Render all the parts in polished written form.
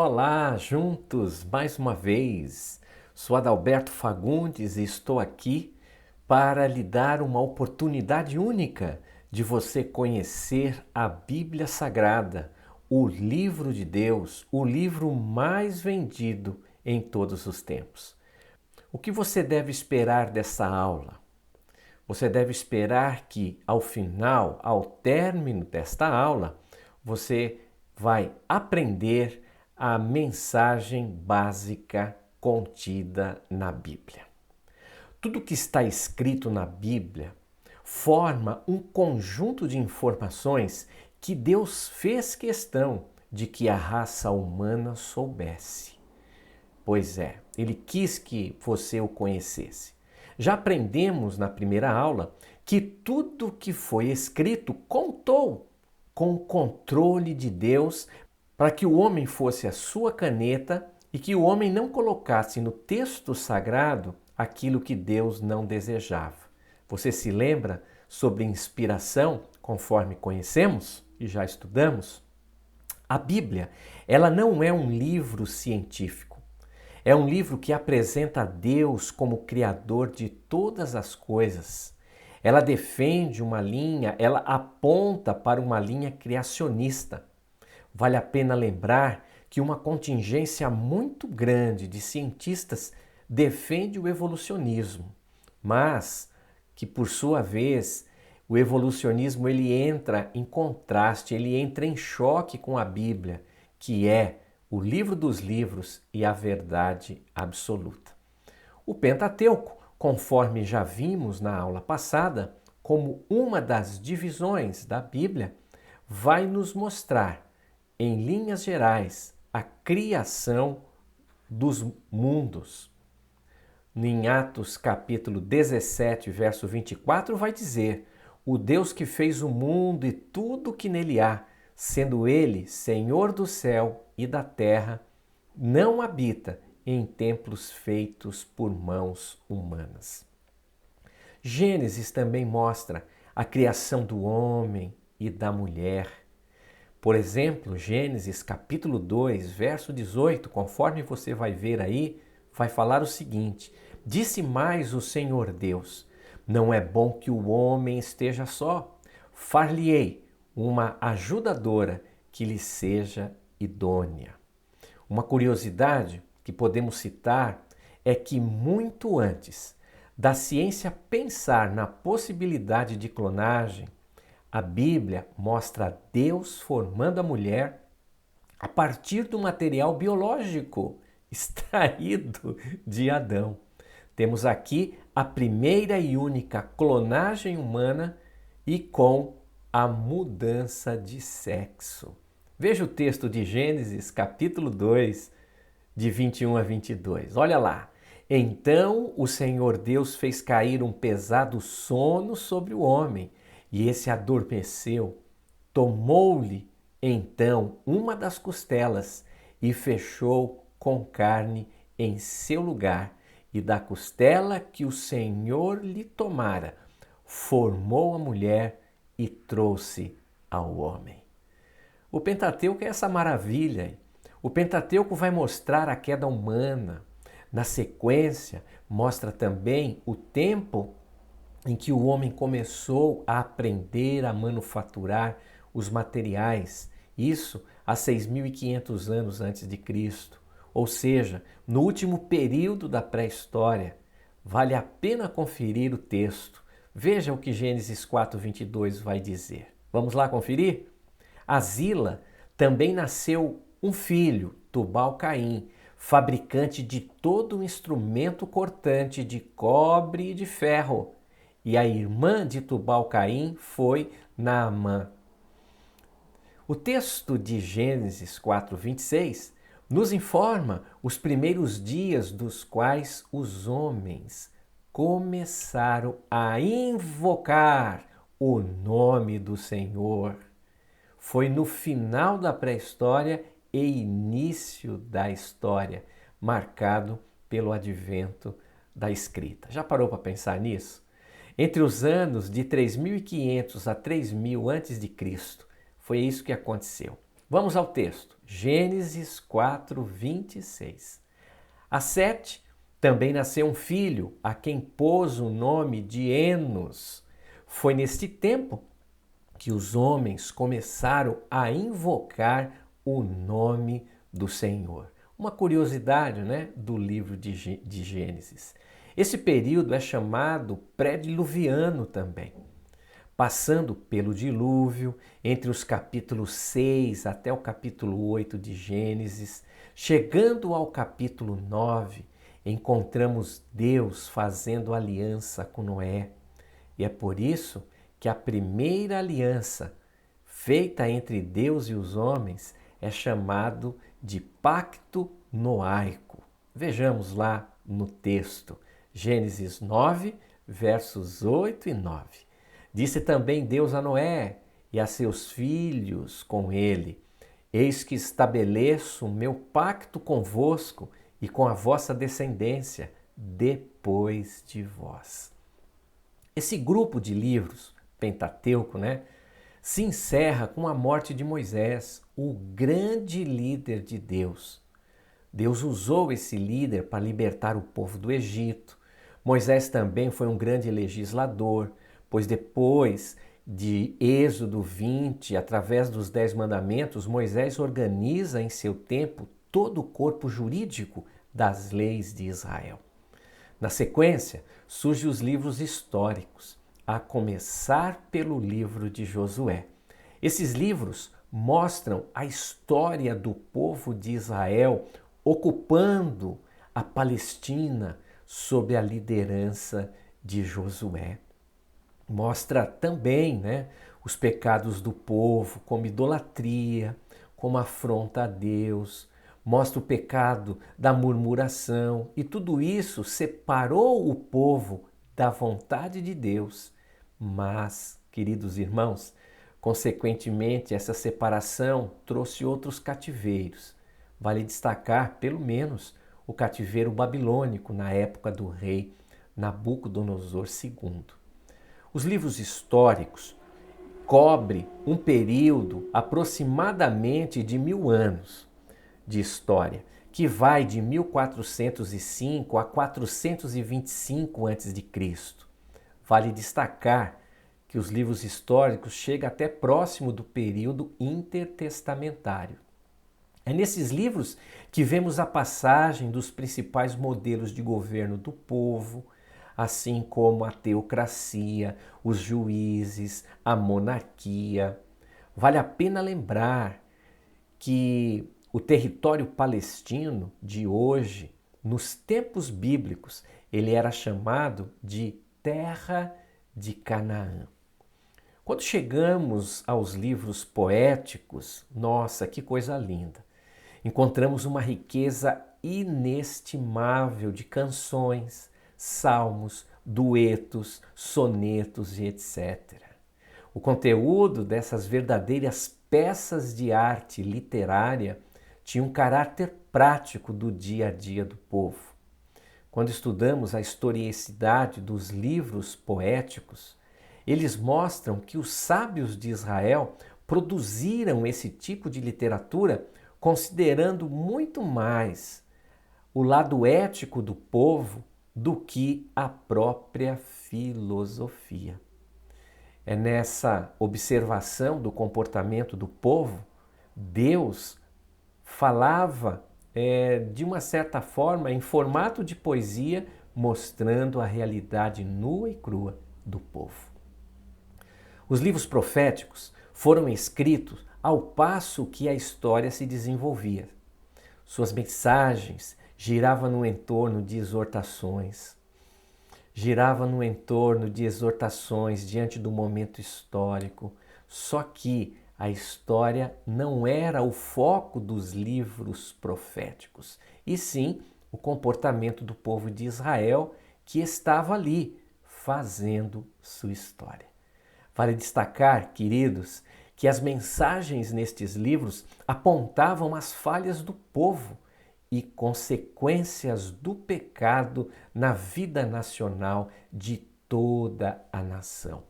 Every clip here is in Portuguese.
Olá, juntos mais uma vez. Sou Adalberto Fagundes e estou aqui para lhe dar uma oportunidade única de você conhecer a Bíblia Sagrada, o livro de Deus, o livro mais vendido em todos os tempos. O que você deve esperar dessa aula? Você deve esperar que ao final, ao término desta aula, você vai aprender a mensagem básica contida na Bíblia. Tudo que está escrito na Bíblia forma um conjunto de informações que Deus fez questão de que a raça humana soubesse. Pois é, Ele quis que você o conhecesse. Já aprendemos na primeira aula que tudo que foi escrito contou com o controle de Deus para que o homem fosse a sua caneta e que o homem não colocasse no texto sagrado aquilo que Deus não desejava. Você se lembra sobre inspiração, conforme conhecemos e já estudamos? A Bíblia, ela não é um livro científico. É um livro que apresenta a Deus como Criador de todas as coisas. Ela defende uma linha, ela aponta para uma linha criacionista. Vale a pena lembrar que uma contingência muito grande de cientistas defende o evolucionismo, mas que por sua vez o evolucionismo ele entra em contraste, ele entra em choque com a Bíblia, que é o livro dos livros e a verdade absoluta. O Pentateuco, conforme já vimos na aula passada, como uma das divisões da Bíblia, vai nos mostrar em linhas gerais, a criação dos mundos. Em Atos capítulo 17, verso 24, vai dizer: o Deus que fez o mundo e tudo que nele há, sendo ele Senhor do céu e da terra, não habita em templos feitos por mãos humanas. Gênesis também mostra a criação do homem e da mulher. Por exemplo, Gênesis capítulo 2, verso 18, conforme você vai ver aí, vai falar o seguinte: disse mais o Senhor Deus: não é bom que o homem esteja só, far-lhe-ei uma ajudadora que lhe seja idônea. Uma curiosidade que podemos citar é que muito antes da ciência pensar na possibilidade de clonagem, a Bíblia mostra Deus formando a mulher a partir do material biológico extraído de Adão. Temos aqui a primeira e única clonagem humana e com a mudança de sexo. Veja o texto de Gênesis, capítulo 2, de 21 a 22. Olha lá. Então o Senhor Deus fez cair um pesado sono sobre o homem, e esse adormeceu. Tomou-lhe então uma das costelas e fechou com carne em seu lugar. E da costela que o Senhor lhe tomara, formou a mulher e trouxe ao homem. O Pentateuco é essa maravilha. O Pentateuco vai mostrar a queda humana. Na sequência, mostra também o tempo em que o homem começou a aprender a manufaturar os materiais, isso há 6.500 anos antes de Cristo, ou seja, no último período da pré-história. Vale a pena conferir o texto. Veja o que Gênesis 4:22 vai dizer. Vamos lá conferir? A Zila também nasceu um filho, Tubal-Caim, fabricante de todo o instrumento cortante de cobre e de ferro. E a irmã de Tubal-Caim foi Naamã. O texto de Gênesis 4:26 nos informa os primeiros dias dos quais os homens começaram a invocar o nome do Senhor. Foi no final da pré-história e início da história, marcado pelo advento da escrita. Já parou para pensar nisso? Entre os anos de 3.500 a 3.000 a.C., foi isso que aconteceu. Vamos ao texto. Gênesis 4, 26. A Sete também nasceu um filho, a quem pôs o nome de Enos. Foi neste tempo que os homens começaram a invocar o nome do Senhor. Uma curiosidade, né, do livro de Gênesis. Esse período é chamado pré-diluviano também. Passando pelo dilúvio, entre os capítulos 6 até o capítulo 8 de Gênesis, chegando ao capítulo 9, encontramos Deus fazendo aliança com Noé. E é por isso que a primeira aliança feita entre Deus e os homens é chamado de Pacto Noaico. Vejamos lá no texto, Gênesis 9, versos 8 e 9. Disse também Deus a Noé e a seus filhos com ele: Eis que estabeleço o meu pacto convosco e com a vossa descendência depois de vós. Esse grupo de livros, Pentateuco, né, se encerra com a morte de Moisés, o grande líder de Deus. Deus usou esse líder para libertar o povo do Egito. Moisés também foi um grande legislador, pois depois de Êxodo 20, através dos 10 mandamentos, Moisés organiza em seu tempo todo o corpo jurídico das leis de Israel. Na sequência, surgem os livros históricos, a começar pelo livro de Josué. Esses livros mostram a história do povo de Israel ocupando a Palestina sob a liderança de Josué. Mostra também, né, os pecados do povo, como idolatria, como afronta a Deus. Mostra o pecado da murmuração, e tudo isso separou o povo da vontade de Deus. Mas, queridos irmãos, consequentemente, essa separação trouxe outros cativeiros. Vale destacar, pelo menos, o cativeiro babilônico na época do rei Nabucodonosor II. Os livros históricos cobrem um período aproximadamente de 1000 anos de história, que vai de 1405 a 425 a.C. Vale destacar que os livros históricos chegam até próximo do período intertestamentário. É nesses livros que vemos a passagem dos principais modelos de governo do povo, assim como a teocracia, os juízes, a monarquia. Vale a pena lembrar que o território palestino de hoje, nos tempos bíblicos, ele era chamado de Terra de Canaã. Quando chegamos aos livros poéticos, nossa, que coisa linda! Encontramos uma riqueza inestimável de canções, salmos, duetos, sonetos e etc. O conteúdo dessas verdadeiras peças de arte literária tinha um caráter prático do dia a dia do povo. Quando estudamos a historicidade dos livros poéticos, eles mostram que os sábios de Israel produziram esse tipo de literatura considerando muito mais o lado ético do povo do que a própria filosofia. É nessa observação do comportamento do povo, Deus falava de uma certa forma em formato de poesia, mostrando a realidade nua e crua do povo. Os livros proféticos foram escritos ao passo que a história se desenvolvia. Suas mensagens giravam no entorno de exortações, diante do momento histórico. Só que a história não era o foco dos livros proféticos, e sim o comportamento do povo de Israel que estava ali fazendo sua história. Vale destacar, queridos, que as mensagens nestes livros apontavam as falhas do povo e consequências do pecado na vida nacional de toda a nação.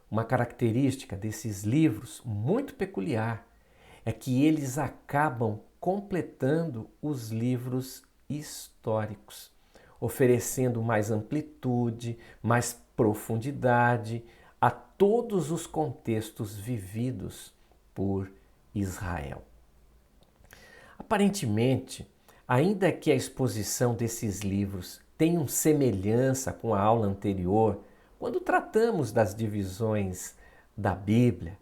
Uma característica desses livros muito peculiar é que eles acabam completando os livros históricos, oferecendo mais amplitude, mais profundidade a todos os contextos vividos por Israel. Aparentemente, ainda que a exposição desses livros tenham semelhança com a aula anterior, quando tratamos das divisões da Bíblia,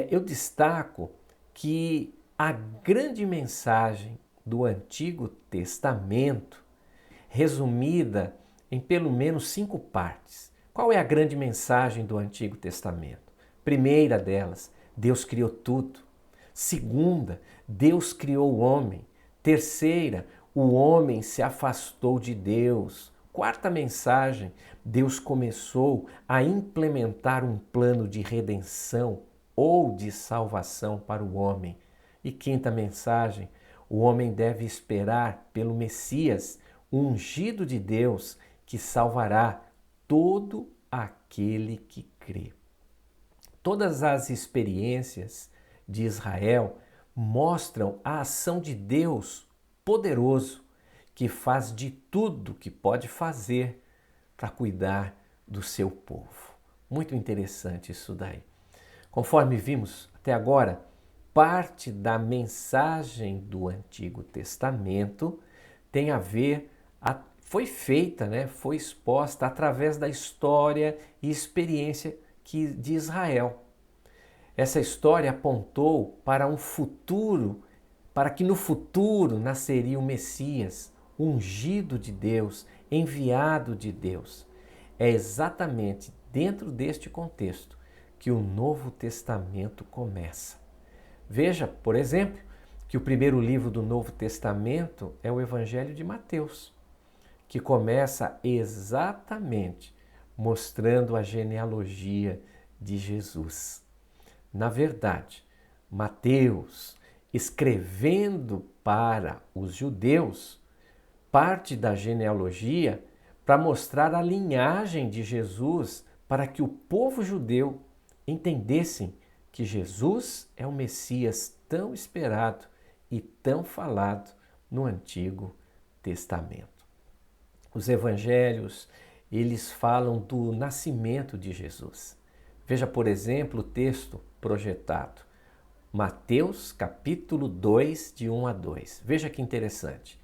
eu destaco que a grande mensagem do Antigo Testamento, resumida em pelo menos 5 partes. Qual é a grande mensagem do Antigo Testamento? Primeira delas, Deus criou tudo. Segunda, Deus criou o homem. Terceira, o homem se afastou de Deus. Quarta mensagem, Deus começou a implementar um plano de redenção ou de salvação para o homem. E quinta mensagem, o homem deve esperar pelo Messias, o ungido de Deus, que salvará todo aquele que crê. Todas as experiências de Israel mostram a ação de Deus poderoso, que faz de tudo que pode fazer para cuidar do seu povo. Muito interessante isso daí. Conforme vimos até agora, parte da mensagem do Antigo Testamento tem a ver, foi feita, foi exposta através da história e experiência de Israel. Essa história apontou para um futuro, para que no futuro nasceria o Messias, ungido de Deus, enviado de Deus. É exatamente dentro deste contexto que o Novo Testamento começa. Veja, por exemplo, que o primeiro livro do Novo Testamento é o Evangelho de Mateus, que começa exatamente mostrando a genealogia de Jesus. Na verdade, Mateus, escrevendo para os judeus, parte da genealogia para mostrar a linhagem de Jesus, para que o povo judeu entendessem que Jesus é o Messias tão esperado e tão falado no Antigo Testamento. Os evangelhos, eles falam do nascimento de Jesus. Veja, por exemplo, o texto projetado. Mateus, capítulo 2, de 1 a 2. Veja que interessante.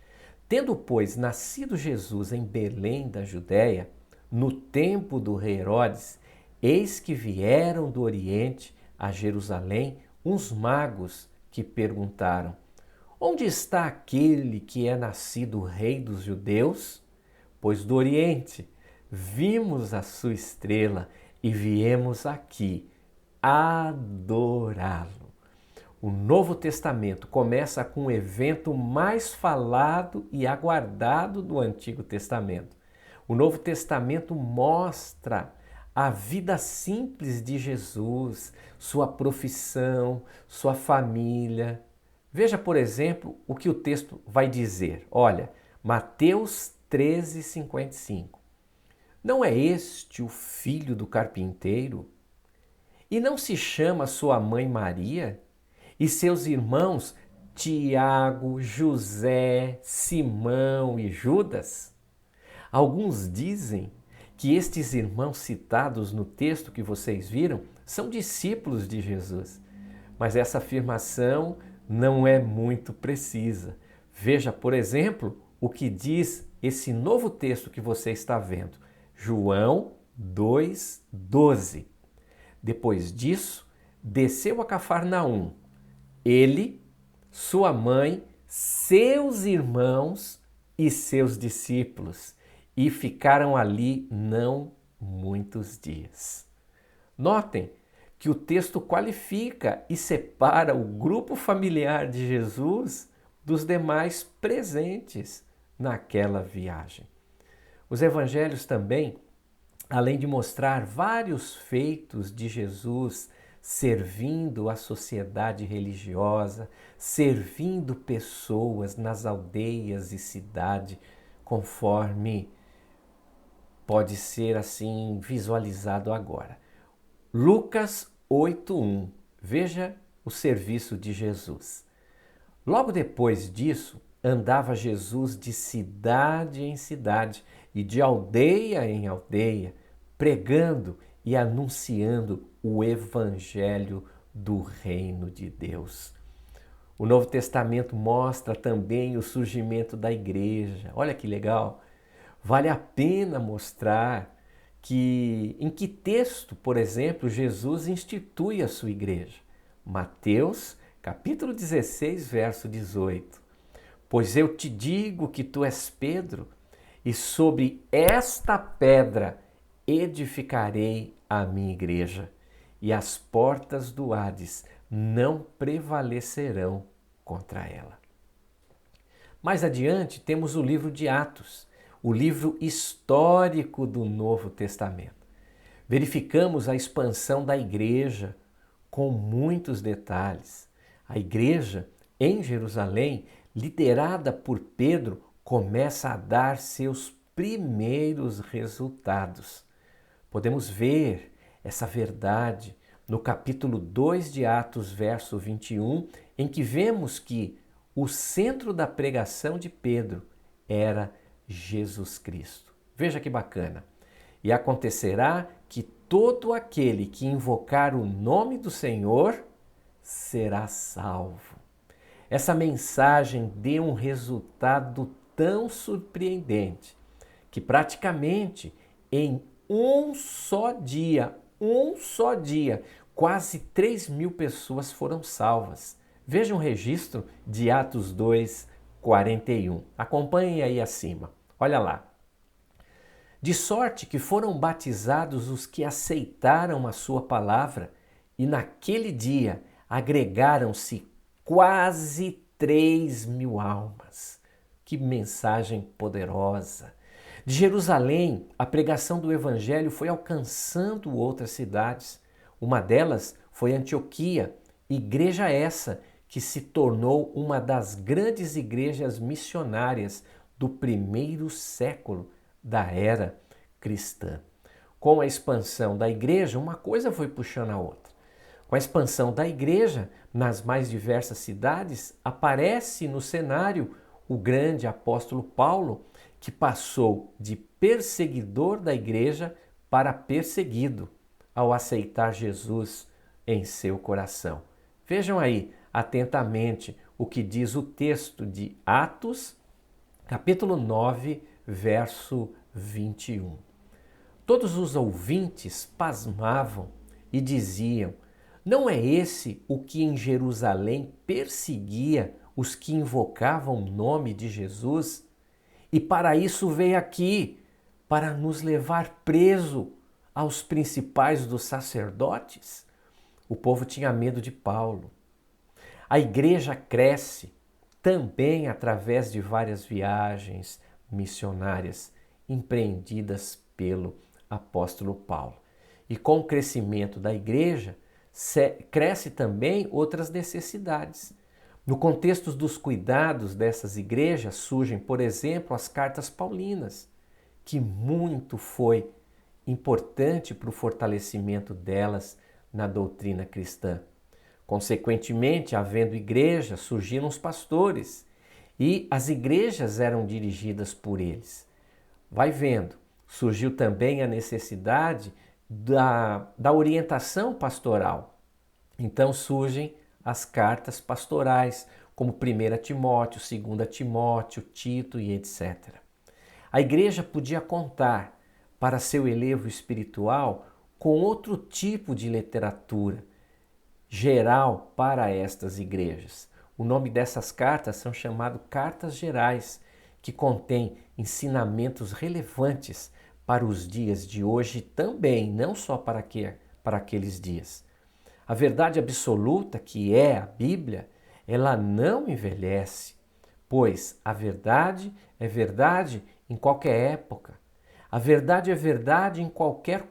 Tendo, pois, nascido Jesus em Belém da Judéia, no tempo do rei Herodes, eis que vieram do Oriente a Jerusalém uns magos que perguntaram: onde está aquele que é nascido rei dos judeus? Pois do Oriente vimos a sua estrela e viemos aqui adorá-lo. O Novo Testamento começa com o evento mais falado e aguardado do Antigo Testamento. O Novo Testamento mostra a vida simples de Jesus, sua profissão, sua família. Veja, por exemplo, o que o texto vai dizer. Olha, Mateus 13:55. Não é este o filho do carpinteiro? E não se chama sua mãe Maria? E seus irmãos Tiago, José, Simão e Judas? Alguns dizem que estes irmãos citados no texto que vocês viram são discípulos de Jesus. Mas essa afirmação não é muito precisa. Veja, por exemplo, o que diz esse novo texto que você está vendo. João 2:12. Depois disso, desceu a Cafarnaum. Ele, sua mãe, seus irmãos e seus discípulos, e ficaram ali não muitos dias. Notem que o texto qualifica e separa o grupo familiar de Jesus dos demais presentes naquela viagem. Os evangelhos também, além de mostrar vários feitos de Jesus servindo a sociedade religiosa, servindo pessoas nas aldeias e cidade, conforme pode ser assim visualizado agora. Lucas 8:1. Veja o serviço de Jesus. Logo depois disso, andava Jesus de cidade em cidade e de aldeia em aldeia, pregando e anunciando o evangelho do reino de Deus. O Novo Testamento mostra também o surgimento da igreja. Olha que legal! Vale a pena mostrar em que texto, por exemplo, Jesus institui a sua igreja. Mateus, capítulo 16, verso 18. Pois eu te digo que tu és Pedro, e sobre esta pedra edificarei a minha igreja, e as portas do Hades não prevalecerão contra ela. Mais adiante temos o livro de Atos, o livro histórico do Novo Testamento. Verificamos a expansão da igreja com muitos detalhes. A igreja em Jerusalém, liderada por Pedro, começa a dar seus primeiros resultados. Podemos ver essa verdade no capítulo 2 de Atos, verso 21, em que vemos que o centro da pregação de Pedro era Jesus Cristo. Veja que bacana. E acontecerá que todo aquele que invocar o nome do Senhor será salvo. Essa mensagem deu um resultado tão surpreendente que praticamente em um só dia, quase 3.000 pessoas foram salvas. Veja um registro de Atos 2, 41. Acompanhem aí acima. Olha lá. De sorte que foram batizados os que aceitaram a sua palavra, e naquele dia agregaram-se quase 3.000 almas. Que mensagem poderosa! De Jerusalém, a pregação do Evangelho foi alcançando outras cidades. Uma delas foi Antioquia, igreja essa que se tornou uma das grandes igrejas missionárias do primeiro século da era cristã. Com a expansão da igreja, uma coisa foi puxando a outra. Com a expansão da igreja nas mais diversas cidades, aparece no cenário o grande apóstolo Paulo, que passou de perseguidor da igreja para perseguido ao aceitar Jesus em seu coração. Vejam aí atentamente o que diz o texto de Atos, capítulo 9, verso 21. Todos os ouvintes pasmavam e diziam: não é esse o que em Jerusalém perseguia os que invocavam o nome de Jesus? E para isso veio aqui, para nos levar preso aos principais dos sacerdotes? O povo tinha medo de Paulo. A igreja cresce também através de várias viagens missionárias empreendidas pelo apóstolo Paulo. E com o crescimento da igreja, cresce também outras necessidades. No contexto dos cuidados dessas igrejas surgem, por exemplo, as cartas paulinas, que muito foi importante para o fortalecimento delas na doutrina cristã. Consequentemente, havendo igrejas, surgiram os pastores e as igrejas eram dirigidas por eles. Vai vendo, surgiu também a necessidade da orientação pastoral. Então surgem as cartas pastorais, como 1 Timóteo, 2 Timóteo, Tito e etc. A igreja podia contar, para seu elevo espiritual, com outro tipo de literatura geral para estas igrejas. O nome dessas cartas são chamadas cartas gerais, que contêm ensinamentos relevantes para os dias de hoje também, não só para aqueles dias. A verdade absoluta, que é a Bíblia, ela não envelhece, pois a verdade é verdade em qualquer época. A verdade é verdade em qualquer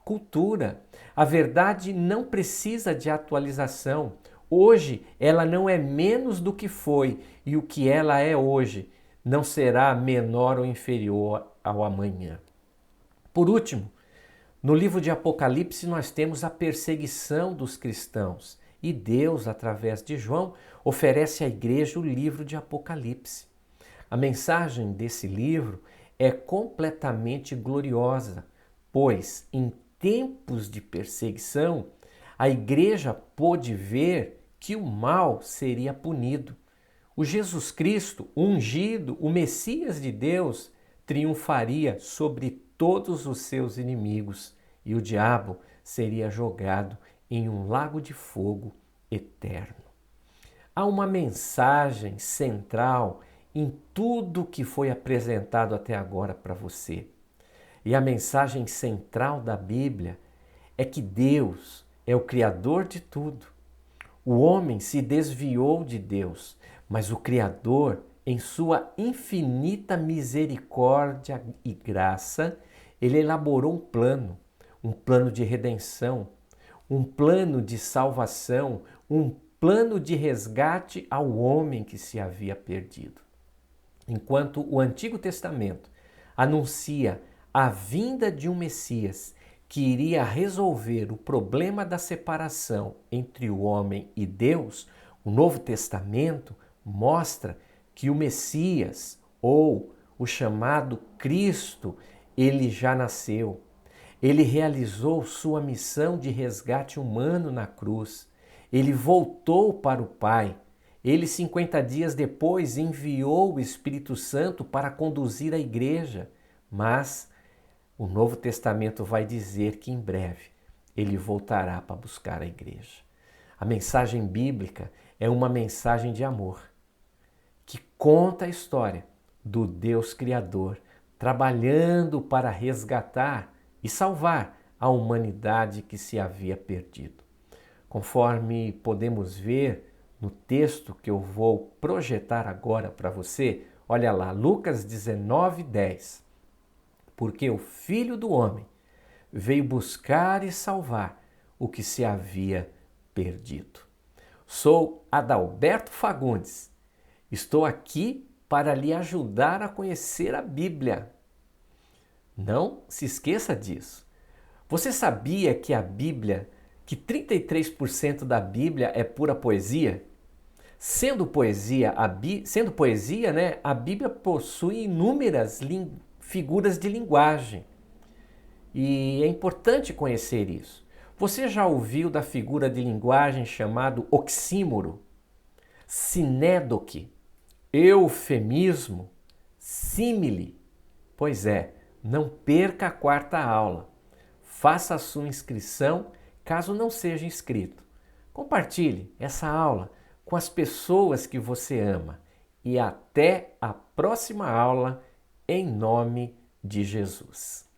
cultura. A verdade não precisa de atualização. Hoje ela não é menos do que foi, e o que ela é hoje não será menor ou inferior ao amanhã. Por último, no livro de Apocalipse nós temos a perseguição dos cristãos e Deus, através de João, oferece à igreja o livro de Apocalipse. A mensagem desse livro é completamente gloriosa, pois em tempos de perseguição, a igreja pôde ver que o mal seria punido. O Jesus Cristo, ungido, o Messias de Deus, triunfaria sobre todos os seus inimigos e o diabo seria jogado em um lago de fogo eterno. Há uma mensagem central em tudo que foi apresentado até agora para você. E a mensagem central da Bíblia é que Deus é o Criador de tudo. O homem se desviou de Deus, mas o Criador, em sua infinita misericórdia e graça, ele elaborou um plano de redenção, um plano de salvação, um plano de resgate ao homem que se havia perdido. Enquanto o Antigo Testamento anuncia a vinda de um Messias que iria resolver o problema da separação entre o homem e Deus, o Novo Testamento mostra que o Messias, ou o chamado Cristo, ele já nasceu. Ele realizou sua missão de resgate humano na cruz. Ele voltou para o Pai. Ele, 50 dias depois, enviou o Espírito Santo para conduzir a igreja. Mas o Novo Testamento vai dizer que em breve ele voltará para buscar a igreja. A mensagem bíblica é uma mensagem de amor que conta a história do Deus Criador trabalhando para resgatar e salvar a humanidade que se havia perdido. Conforme podemos ver no texto que eu vou projetar agora para você, olha lá, Lucas 19:10. Porque o Filho do Homem veio buscar e salvar o que se havia perdido. Sou Adalberto Fagundes. Estou aqui para lhe ajudar a conhecer a Bíblia. Não se esqueça disso. Você sabia que a Bíblia, que 33% da Bíblia é pura poesia? Sendo poesia, a Bíblia possui inúmeras figuras de linguagem. E é importante conhecer isso. Você já ouviu da figura de linguagem chamado oxímoro, sinédoque, eufemismo, símile? Pois é, não perca a quarta aula. Faça a sua inscrição, caso não seja inscrito. Compartilhe essa aula com as pessoas que você ama. E até a próxima aula, em nome de Jesus.